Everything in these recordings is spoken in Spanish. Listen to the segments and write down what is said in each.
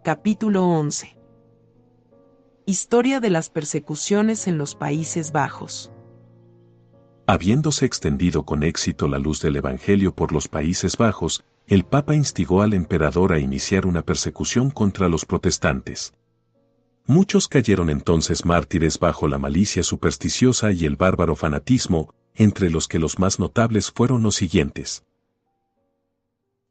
Capítulo 11. Historia de las persecuciones en los Países Bajos. Habiéndose extendido con éxito la luz del Evangelio por los Países Bajos, el Papa instigó al emperador a iniciar una persecución contra los protestantes. Muchos cayeron entonces mártires bajo la malicia supersticiosa y el bárbaro fanatismo, entre los que los más notables fueron los siguientes.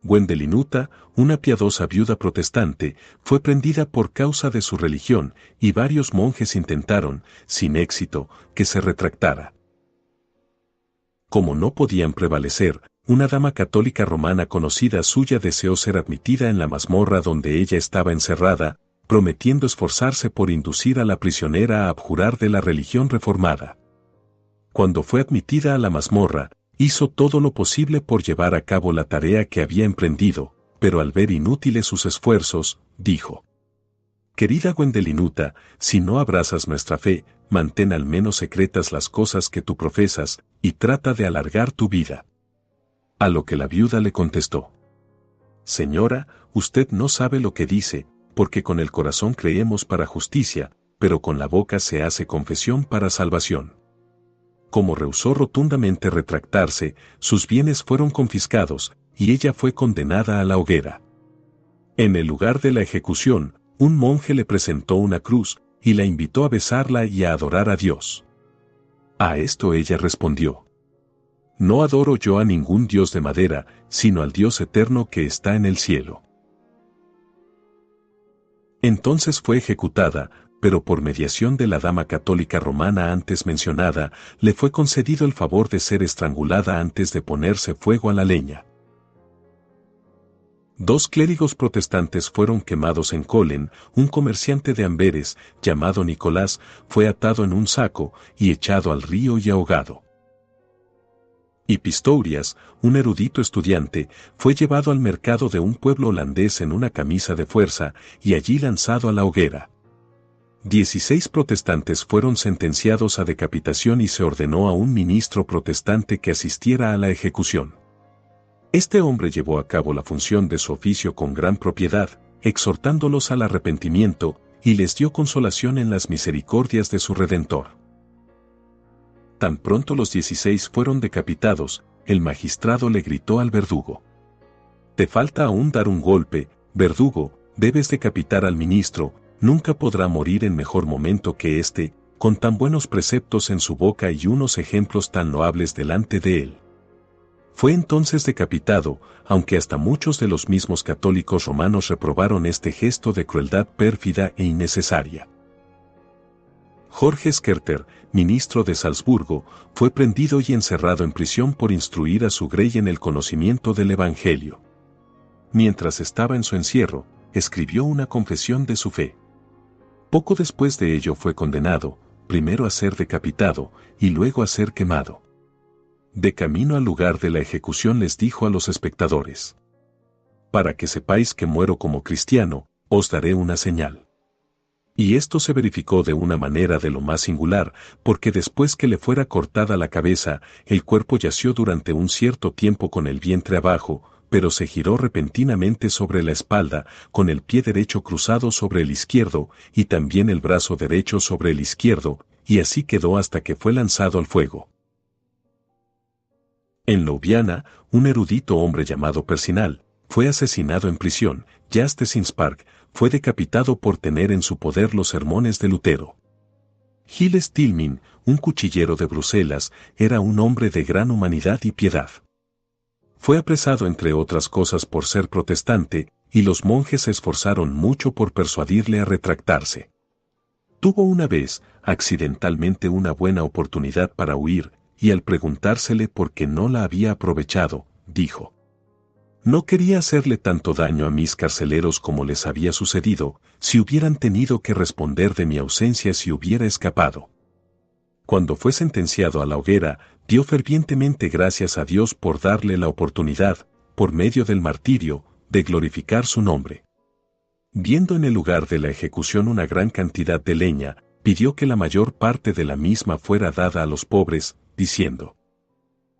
Gwendelinuta, una piadosa viuda protestante, fue prendida por causa de su religión, y varios monjes intentaron, sin éxito, que se retractara. Como no podían prevalecer, una dama católica romana conocida suya deseó ser admitida en la mazmorra donde ella estaba encerrada, prometiendo esforzarse por inducir a la prisionera a abjurar de la religión reformada. Cuando fue admitida a la mazmorra, hizo todo lo posible por llevar a cabo la tarea que había emprendido, pero al ver inútiles sus esfuerzos, dijo: «Querida Gwendelinuta, si no abrazas nuestra fe, mantén al menos secretas las cosas que tú profesas, y trata de alargar tu vida». A lo que la viuda le contestó: «Señora, usted no sabe lo que dice, porque con el corazón creemos para justicia, pero con la boca se hace confesión para salvación». Como rehusó rotundamente retractarse, sus bienes fueron confiscados, y ella fue condenada a la hoguera. En el lugar de la ejecución, un monje le presentó una cruz, y la invitó a besarla y a adorar a Dios. A esto ella respondió: «No adoro yo a ningún dios de madera, sino al Dios eterno que está en el cielo». Entonces fue ejecutada, pero por mediación de la dama católica romana antes mencionada, le fue concedido el favor de ser estrangulada antes de ponerse fuego a la leña. 2 clérigos protestantes fueron quemados en Colen. Un comerciante de Amberes, llamado Nicolás, fue atado en un saco y echado al río y ahogado. Y Pistorias, un erudito estudiante, fue llevado al mercado de un pueblo holandés en una camisa de fuerza y allí lanzado a la hoguera. 16 protestantes fueron sentenciados a decapitación y se ordenó a un ministro protestante que asistiera a la ejecución. Este hombre llevó a cabo la función de su oficio con gran propiedad, exhortándolos al arrepentimiento, y les dio consolación en las misericordias de su Redentor. Tan pronto los 16 fueron decapitados, el magistrado le gritó al verdugo: «Te falta aún dar un golpe, verdugo, debes decapitar al ministro, nunca podrá morir en mejor momento que este, con tan buenos preceptos en su boca y unos ejemplos tan loables delante de él». Fue entonces decapitado, aunque hasta muchos de los mismos católicos romanos reprobaron este gesto de crueldad pérfida e innecesaria. Jorge Scherter, ministro de Salzburgo, fue prendido y encerrado en prisión por instruir a su grey en el conocimiento del Evangelio. Mientras estaba en su encierro, escribió una confesión de su fe. Poco después de ello fue condenado, primero a ser decapitado, y luego a ser quemado. De camino al lugar de la ejecución les dijo a los espectadores: «Para que sepáis que muero como cristiano, os daré una señal». Y esto se verificó de una manera de lo más singular, porque después que le fuera cortada la cabeza, el cuerpo yació durante un cierto tiempo con el vientre abajo, pero se giró repentinamente sobre la espalda, con el pie derecho cruzado sobre el izquierdo, y también el brazo derecho sobre el izquierdo, y así quedó hasta que fue lanzado al fuego. En Ljubljana, un erudito hombre llamado Percinal, fue asesinado en prisión, y Stesinspark fue decapitado por tener en su poder los sermones de Lutero. Gilles Tilmin, un cuchillero de Bruselas, era un hombre de gran humanidad y piedad. Fue apresado entre otras cosas por ser protestante, y los monjes se esforzaron mucho por persuadirle a retractarse. Tuvo una vez, accidentalmente, una buena oportunidad para huir, y al preguntársele por qué no la había aprovechado, dijo: «No quería hacerle tanto daño a mis carceleros como les había sucedido, si hubieran tenido que responder de mi ausencia si hubiera escapado». Cuando fue sentenciado a la hoguera, dio fervientemente gracias a Dios por darle la oportunidad, por medio del martirio, de glorificar su nombre. Viendo en el lugar de la ejecución una gran cantidad de leña, pidió que la mayor parte de la misma fuera dada a los pobres, diciendo: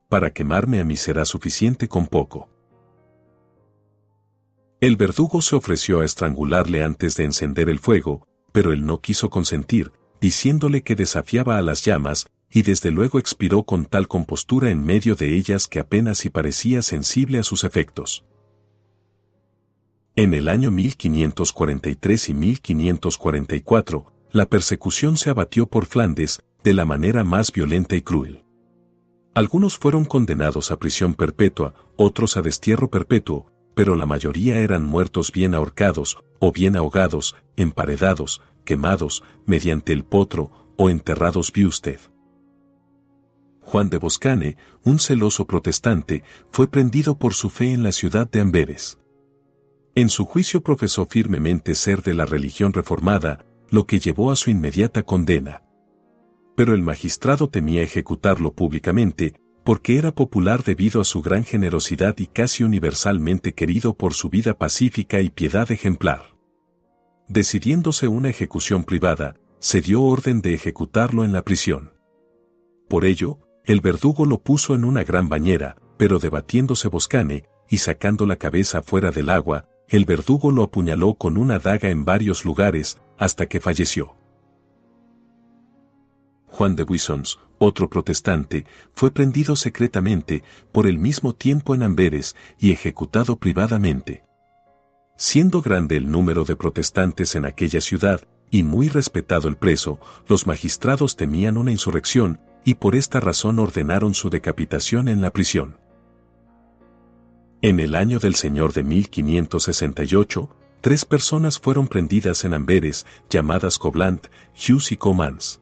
«Para quemarme a mí será suficiente con poco». El verdugo se ofreció a estrangularle antes de encender el fuego, pero él no quiso consentir, diciéndole que desafiaba a las llamas, y desde luego expiró con tal compostura en medio de ellas que apenas si parecía sensible a sus efectos. En el año 1543 y 1544, la persecución se abatió por Flandes, de la manera más violenta y cruel. Algunos fueron condenados a prisión perpetua, otros a destierro perpetuo, pero la mayoría eran muertos bien ahorcados, o bien ahogados, emparedados, quemados, mediante el potro, o enterrados vive usted. Juan de Boscane, un celoso protestante, fue prendido por su fe en la ciudad de Amberes. En su juicio profesó firmemente ser de la religión reformada, lo que llevó a su inmediata condena. Pero el magistrado temía ejecutarlo públicamente, porque era popular debido a su gran generosidad y casi universalmente querido por su vida pacífica y piedad ejemplar. Decidiéndose una ejecución privada, se dio orden de ejecutarlo en la prisión. Por ello, el verdugo lo puso en una gran bañera, pero debatiéndose Boscane, y sacando la cabeza fuera del agua, el verdugo lo apuñaló con una daga en varios lugares, hasta que falleció. Juan de Buissons, otro protestante, fue prendido secretamente, por el mismo tiempo en Amberes, y ejecutado privadamente. Siendo grande el número de protestantes en aquella ciudad, y muy respetado el preso, los magistrados temían una insurrección, y por esta razón ordenaron su decapitación en la prisión. En el año del Señor de 1568, 3 personas fueron prendidas en Amberes, llamadas Coblant, Hughes y Comans.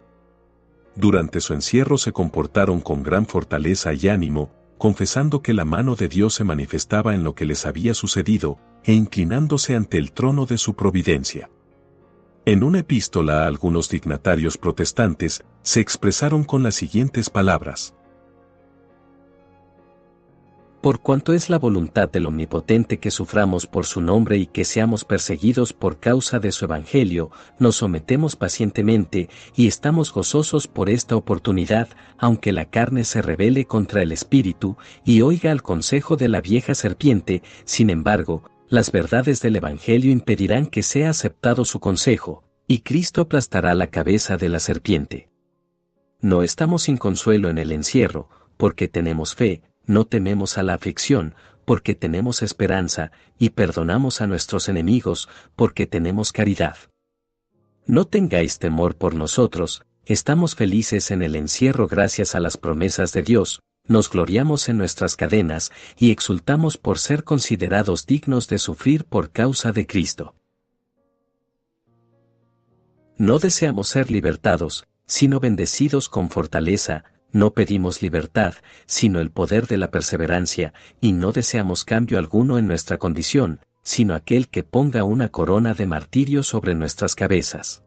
Durante su encierro se comportaron con gran fortaleza y ánimo, confesando que la mano de Dios se manifestaba en lo que les había sucedido, e inclinándose ante el trono de su providencia. En una epístola a algunos dignatarios protestantes, se expresaron con las siguientes palabras: Por cuanto es la voluntad del Omnipotente que suframos por su nombre y que seamos perseguidos por causa de su Evangelio, nos sometemos pacientemente y estamos gozosos por esta oportunidad, aunque la carne se rebele contra el Espíritu y oiga al consejo de la vieja serpiente. Sin embargo, las verdades del Evangelio impedirán que sea aceptado su consejo, y Cristo aplastará la cabeza de la serpiente. No estamos sin consuelo en el encierro, porque tenemos fe. No tememos a la aflicción, porque tenemos esperanza, y perdonamos a nuestros enemigos, porque tenemos caridad. No tengáis temor por nosotros, estamos felices en el encierro gracias a las promesas de Dios, nos gloriamos en nuestras cadenas, y exultamos por ser considerados dignos de sufrir por causa de Cristo. No deseamos ser libertados, sino bendecidos con fortaleza. No pedimos libertad, sino el poder de la perseverancia, y no deseamos cambio alguno en nuestra condición, sino aquel que ponga una corona de martirio sobre nuestras cabezas.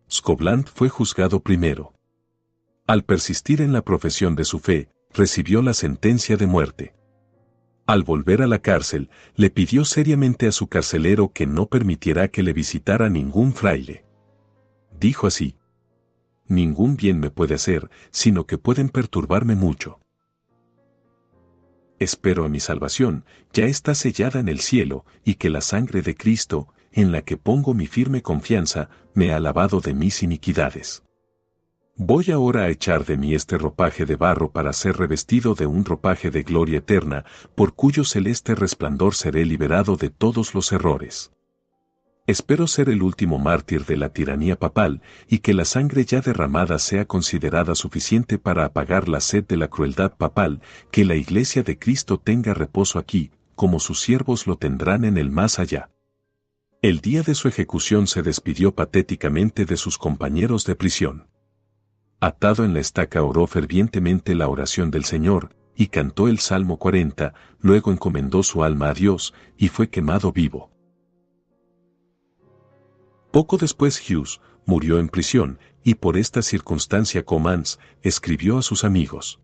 Scoblant fue juzgado primero. Al persistir en la profesión de su fe, recibió la sentencia de muerte. Al volver a la cárcel, le pidió seriamente a su carcelero que no permitiera que le visitara ningún fraile. Dijo así: ningún bien me puede hacer, sino que pueden perturbarme mucho. Espero a mi salvación, ya está sellada en el cielo, y que la sangre de Cristo, en la que pongo mi firme confianza, me ha lavado de mis iniquidades. Voy ahora a echar de mí este ropaje de barro para ser revestido de un ropaje de gloria eterna, por cuyo celeste resplandor seré liberado de todos los errores. Espero ser el último mártir de la tiranía papal, y que la sangre ya derramada sea considerada suficiente para apagar la sed de la crueldad papal, que la Iglesia de Cristo tenga reposo aquí, como sus siervos lo tendrán en el más allá. El día de su ejecución se despidió patéticamente de sus compañeros de prisión. Atado en la estaca oró fervientemente la oración del Señor, y cantó el Salmo 40, luego encomendó su alma a Dios, y fue quemado vivo. Poco después Hughes murió en prisión, y por esta circunstancia Comans escribió a sus amigos: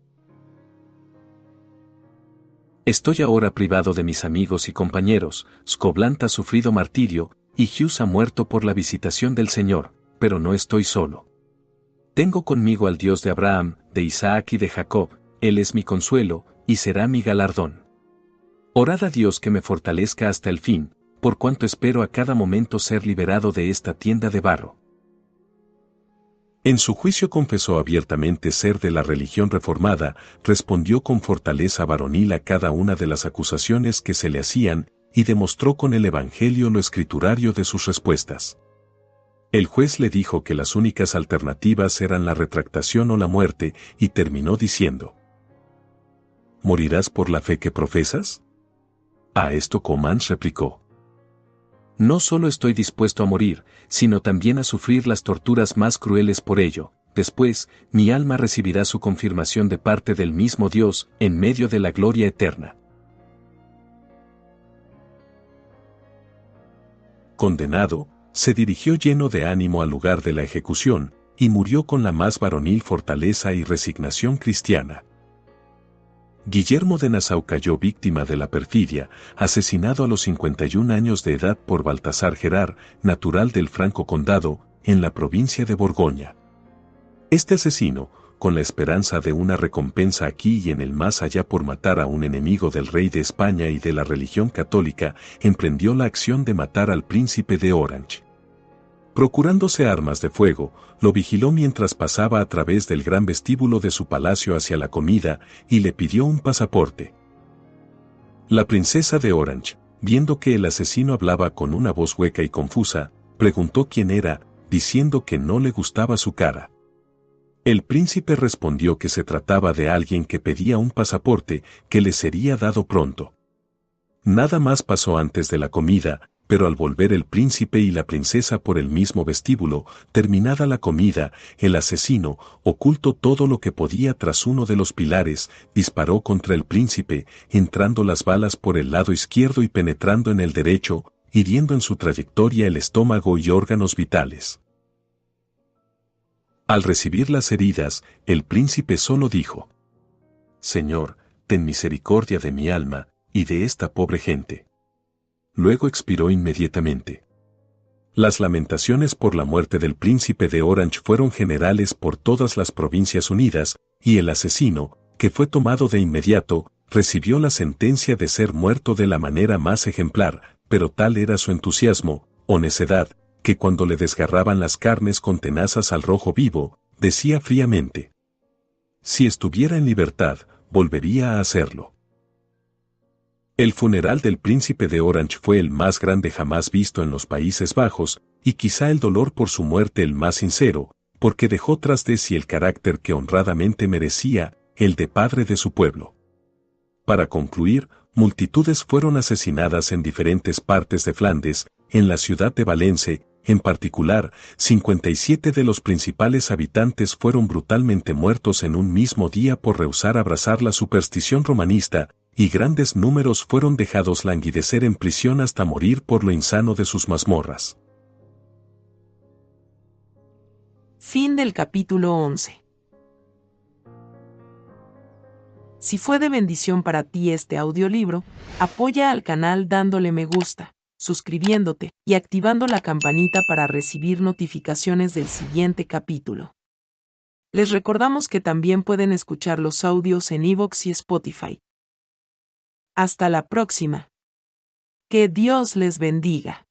Estoy ahora privado de mis amigos y compañeros, Scoblant ha sufrido martirio, y Hughes ha muerto por la visitación del Señor, pero no estoy solo. Tengo conmigo al Dios de Abraham, de Isaac y de Jacob, Él es mi consuelo, y será mi galardón. Orad a Dios que me fortalezca hasta el fin, por cuanto espero a cada momento ser liberado de esta tienda de barro. En su juicio confesó abiertamente ser de la religión reformada, respondió con fortaleza varonil a cada una de las acusaciones que se le hacían, y demostró con el Evangelio lo escriturario de sus respuestas. El juez le dijo que las únicas alternativas eran la retractación o la muerte, y terminó diciendo: ¿morirás por la fe que profesas? A esto Comans replicó: No solo estoy dispuesto a morir, sino también a sufrir las torturas más crueles por ello. Después, mi alma recibirá su confirmación de parte del mismo Dios, en medio de la gloria eterna. Condenado, se dirigió lleno de ánimo al lugar de la ejecución, y murió con la más varonil fortaleza y resignación cristiana. Guillermo de Nassau cayó víctima de la perfidia, asesinado a los 51 años de edad por Baltasar Gerard, natural del Franco Condado, en la provincia de Borgoña. Este asesino, con la esperanza de una recompensa aquí y en el más allá por matar a un enemigo del rey de España y de la religión católica, emprendió la acción de matar al príncipe de Orange. Procurándose armas de fuego, lo vigiló mientras pasaba a través del gran vestíbulo de su palacio hacia la comida, y le pidió un pasaporte. La princesa de Orange, viendo que el asesino hablaba con una voz hueca y confusa, preguntó quién era, diciendo que no le gustaba su cara. El príncipe respondió que se trataba de alguien que pedía un pasaporte, que le sería dado pronto. Nada más pasó antes de la comida, pero al volver el príncipe y la princesa por el mismo vestíbulo, terminada la comida, el asesino, oculto todo lo que podía tras uno de los pilares, disparó contra el príncipe, entrando las balas por el lado izquierdo y penetrando en el derecho, hiriendo en su trayectoria el estómago y órganos vitales. Al recibir las heridas, el príncipe solo dijo: «Señor, ten misericordia de mi alma, y de esta pobre gente». Luego expiró inmediatamente. Las lamentaciones por la muerte del príncipe de Orange fueron generales por todas las Provincias Unidas, y el asesino, que fue tomado de inmediato, recibió la sentencia de ser muerto de la manera más ejemplar, pero tal era su entusiasmo, o necedad, que cuando le desgarraban las carnes con tenazas al rojo vivo, decía fríamente: «Si estuviera en libertad, volvería a hacerlo». El funeral del príncipe de Orange fue el más grande jamás visto en los Países Bajos, y quizá el dolor por su muerte el más sincero, porque dejó tras de sí el carácter que honradamente merecía, el de padre de su pueblo. Para concluir, multitudes fueron asesinadas en diferentes partes de Flandes, en la ciudad de Valence, en particular, 57 de los principales habitantes fueron brutalmente muertos en un mismo día por rehusar abrazar la superstición romanista, y grandes números fueron dejados languidecer en prisión hasta morir por lo insano de sus mazmorras. Fin del capítulo 11. Si fue de bendición para ti este audiolibro, apoya al canal dándole me gusta, suscribiéndote y activando la campanita para recibir notificaciones del siguiente capítulo. Les recordamos que también pueden escuchar los audios en iVoox y Spotify. Hasta la próxima. Que Dios les bendiga.